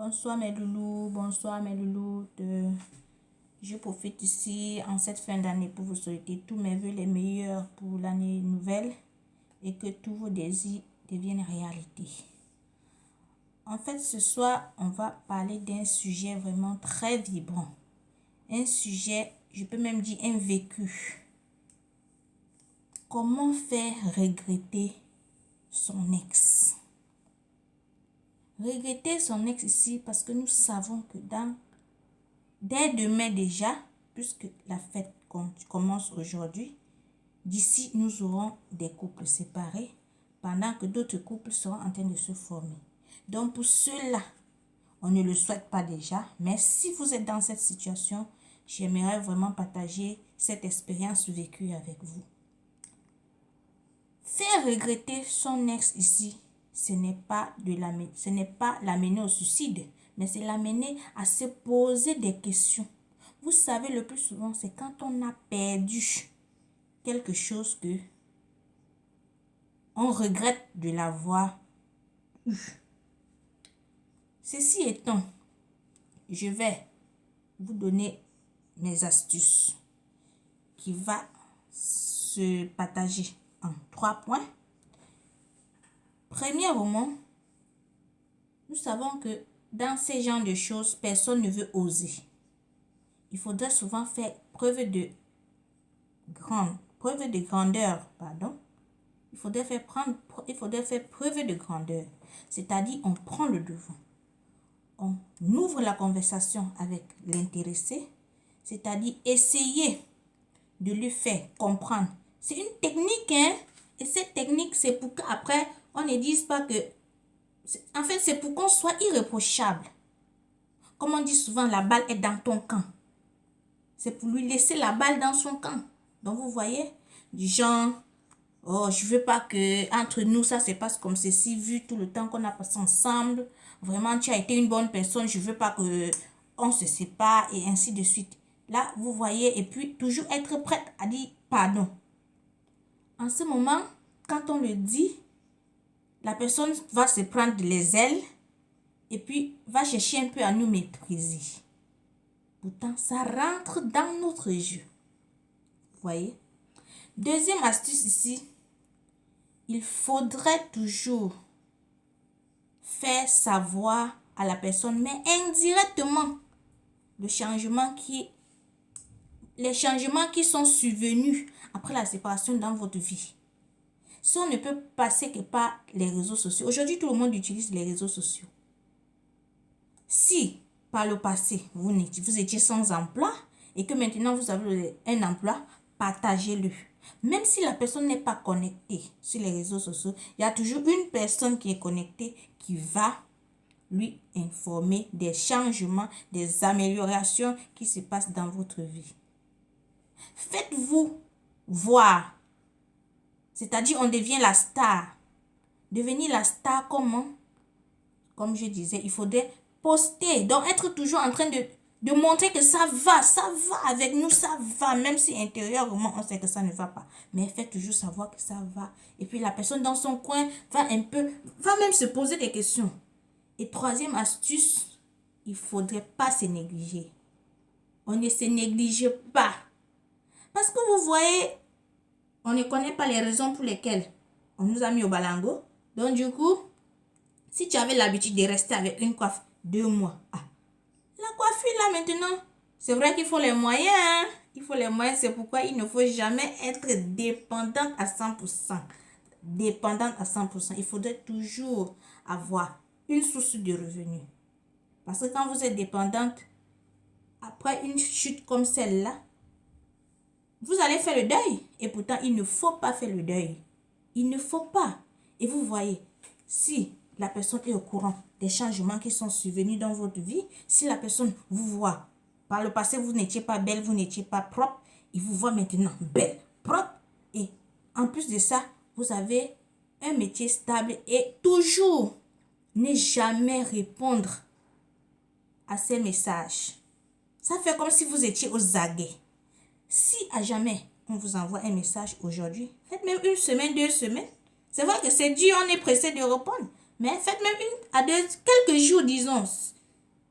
Bonsoir mes loulous, bonsoir mes loulous. Je profite ici en cette fin d'année pour vous souhaiter tous mes vœux les meilleurs pour l'année nouvelle et que tous vos désirs deviennent réalité. En fait, ce soir, on va parler d'un sujet vraiment très vibrant. Un sujet, je peux même dire un vécu. Comment faire regretter son ex? Regretter son ex ici parce que nous savons que dès demain déjà, puisque la fête commence aujourd'hui, d'ici nous aurons des couples séparés pendant que d'autres couples seront en train de se former. Donc pour ceux-là, on ne le souhaite pas déjà, mais si vous êtes dans cette situation, j'aimerais vraiment partager cette expérience vécue avec vous. Faire regretter son ex ici, ce n'est pas l'amener au suicide, mais c'est l'amener à se poser des questions. Vous savez, le plus souvent, c'est quand on a perdu quelque chose que on regrette de l'avoir eu. Ceci étant, je vais vous donner mes astuces qui va se partager en 3 points. Premièrement, nous savons que dans ces genres de choses, personne ne veut oser. Il faudrait souvent faire preuve de grandeur, pardon. Il faudrait faire preuve de grandeur. C'est-à-dire, on prend le devant. On ouvre la conversation avec l'intéressé. C'est-à-dire, essayer de lui faire comprendre. C'est une technique, hein. Et cette technique, c'est pour qu'après, on ne dise pas que... En fait, c'est pour qu'on soit irréprochable. Comme on dit souvent, la balle est dans ton camp. C'est pour lui laisser la balle dans son camp. Donc, vous voyez, du genre, oh, je veux pas que entre nous, ça se passe comme ceci, vu tout le temps qu'on a passé ensemble. Vraiment, tu as été une bonne personne, je veux pas que on se sépare et ainsi de suite. Là, vous voyez, et puis toujours être prête à dire pardon. En ce moment, quand on le dit, la personne va se prendre les ailes et puis va chercher un peu à nous mépriser. Pourtant, ça rentre dans notre jeu. Vous voyez? Deuxième astuce ici, il faudrait toujours faire savoir à la personne, mais indirectement, les changements qui sont survenus après la séparation dans votre vie. Si on ne peut passer que par les réseaux sociaux, aujourd'hui tout le monde utilise les réseaux sociaux. Si par le passé vous étiez sans emploi et que maintenant vous avez un emploi, partagez-le. Même si la personne n'est pas connectée sur les réseaux sociaux, il y a toujours une personne qui est connectée qui va lui informer des changements, des améliorations qui se passent dans votre vie. Faites-vous voir. C'est-à-dire, on devient la star. Devenir la star comment? Comme je disais, il faudrait poster. Donc, être toujours en train de montrer que ça va avec nous, ça va. Même si intérieurement, on sait que ça ne va pas. Mais faites toujours savoir que ça va. Et puis, la personne dans son coin va même se poser des questions. Et troisième astuce, il ne faudrait pas se négliger. On ne se néglige pas. Parce que vous voyez, on ne connaît pas les raisons pour lesquelles on nous a mis au balango. Donc du coup, si tu avais l'habitude de rester avec une coiffe 2 mois, la coiffure là maintenant, c'est vrai qu'il faut les moyens. Hein? Il faut les moyens, c'est pourquoi il ne faut jamais être dépendante à 100%. Dépendante à 100%. Il faudrait toujours avoir une source de revenus. Parce que quand vous êtes dépendante, après une chute comme celle-là, vous allez faire le deuil. Et pourtant, il ne faut pas faire le deuil. Il ne faut pas. Et vous voyez, si la personne est au courant des changements qui sont survenus dans votre vie, si la personne vous voit, par le passé, vous n'étiez pas belle, vous n'étiez pas propre, il vous voit maintenant belle, propre. Et en plus de ça, vous avez un métier stable et toujours ne jamais répondre à ces messages. Ça fait comme si vous étiez aux aguets. Si à jamais on vous envoie un message aujourd'hui, faites même 1 semaine, 2 semaines. C'est vrai que c'est dur, on est pressé de répondre. Mais faites même quelques jours, disons.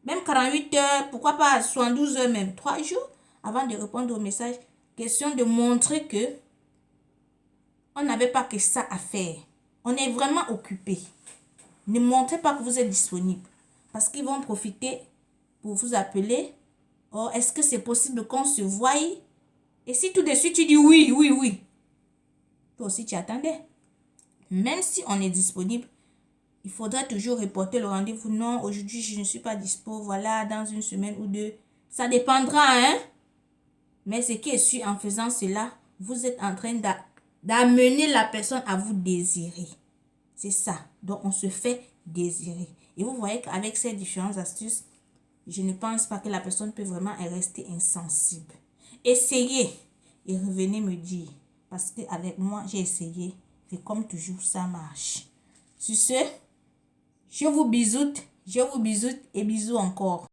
Même 48 heures, pourquoi pas 72 heures même, 3 jours avant de répondre au message. Question de montrer que on n'avait pas que ça à faire. On est vraiment occupé. Ne montrez pas que vous êtes disponible. Parce qu'ils vont profiter pour vous appeler. Oh, est-ce que c'est possible qu'on se voie? Et si tout de suite tu dis oui, oui, oui. Toi aussi tu attendais. Même si on est disponible, il faudrait toujours reporter le rendez-vous. Non, aujourd'hui je ne suis pas dispo. Voilà, dans une semaine ou deux. Ça dépendra, hein. Mais ce qui est sûr, en faisant cela, vous êtes en train d'amener la personne à vous désirer. C'est ça. Donc, on se fait désirer. Et vous voyez qu'avec ces différentes astuces, je ne pense pas que la personne peut vraiment rester insensible. Essayez et revenez me dire. Parce qu'avec moi, j'ai essayé. Et comme toujours, ça marche. Sur ce, je vous bisoute et bisous encore.